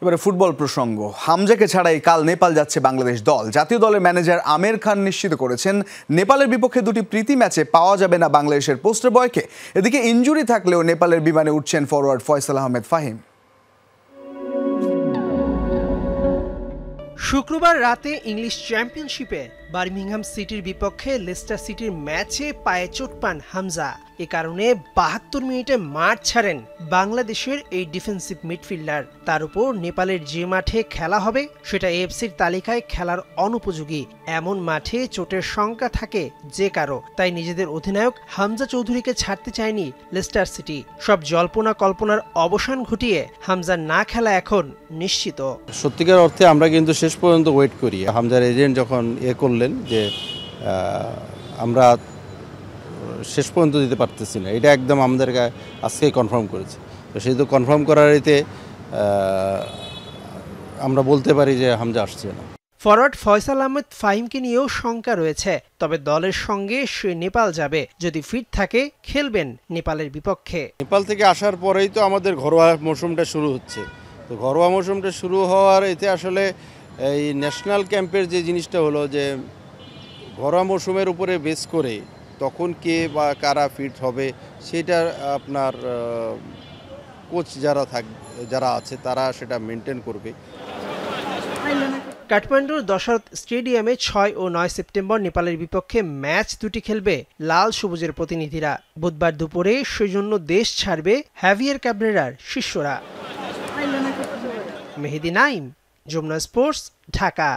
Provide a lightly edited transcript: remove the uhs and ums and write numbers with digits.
এবারে ফুটবল প্রসঙ্গ। হামজাকে ছাড়াই কাল নেপাল যাচ্ছে বাংলাদেশ দল। জাতীয় দলের ম্যানেজার আমির খান নিশ্চিত করেছেন নেপালের বিপক্ষে দুটি প্রীতি ম্যাচে পাওয়া যাবে না বাংলাদেশের পোস্টার বয়কে। এদিকে ইনজুরি থাকলেও নেপালের বিমানে উঠছেন ফরওয়ার্ড ফয়সাল আহমেদ ফাহিম। শুক্রবার রাতে ইংলিশ চ্যাম্পিয়নশিপে বার্মিংহাম সিটির বিপক্ষে লেস্টার সিটির ম্যাচে পায়ে চোট পান হামজা। এ কারণে ৭২ মিনিটে মাঠ ছাড়েন বাংলাদেশের এই ডিফেন্সিভ মিডফিল্ডার। তার উপর নেপালের যে মাঠে খেলা হবে সেটা এএফসির তালিকায় খেলার অনুপযোগী। এমন মাঠে চোটের শঙ্কা থাকে যে কারো, তাই নিজেদের অধিনায়ক হামজা চৌধুরীকে ছাড়তে চায়নি লেস্টার সিটি। সব জল্পনা কল্পনার অবসান ঘটিয়ে হামজা না খেলা এখন নিশ্চিত। সত্যিকার অর্থে আমরা কিন্তু শেষ পর্যন্ত ওয়েট করি। হামজার এজেন্ট যখন করলেন যে আমরা শেষ পর্যন্ত দিতে পারতেছি না, এটা একদম আমাদেরকে আজকেই কনফার্ম করেছে। তো সেই তো কনফার্ম করার এতে আমরা বলতে পারি যে হামজা আসছে না। ফরওয়ার্ড ফয়সাল আহমেদ ফাহিমকে নিয়েও শঙ্কা রয়েছে, তবে দলের সঙ্গে সে নেপাল যাবে। যদি ফিট থাকে খেলবেন নেপালের বিপক্ষে। নেপাল থেকে আসার পরেই তো আমাদের ঘরোয়া মৌসুমটা শুরু হচ্ছে। তো ঘরোয়া মৌসুমটা শুরু হওয়ার এতে আসলে এই ন্যাশনাল ক্যাম্পের যে জিনিসটা হলো যে ঘরোয়া মৌসুমের উপরে বেস করে তখন কে বা কারা ফিট হবে সেটা আপনার কোচ যারা আছে তারা সেটা মেনটেন করবে। কাঠমান্ডুর দশরথ স্টেডিয়ামে ৬ ও ৯ সেপ্টেম্বর নেপালের বিপক্ষে ম্যাচ দুটি খেলবে লাল সবুজের প্রতিনিধিরা। বুধবার দুপুরে সেজন্য দেশ ছাড়বে হ্যাভিয়ার ক্যাব্রেরার শিষ্যরা। মেহেদি নাইম, যমুনা স্পোর্টস, ঢাকা।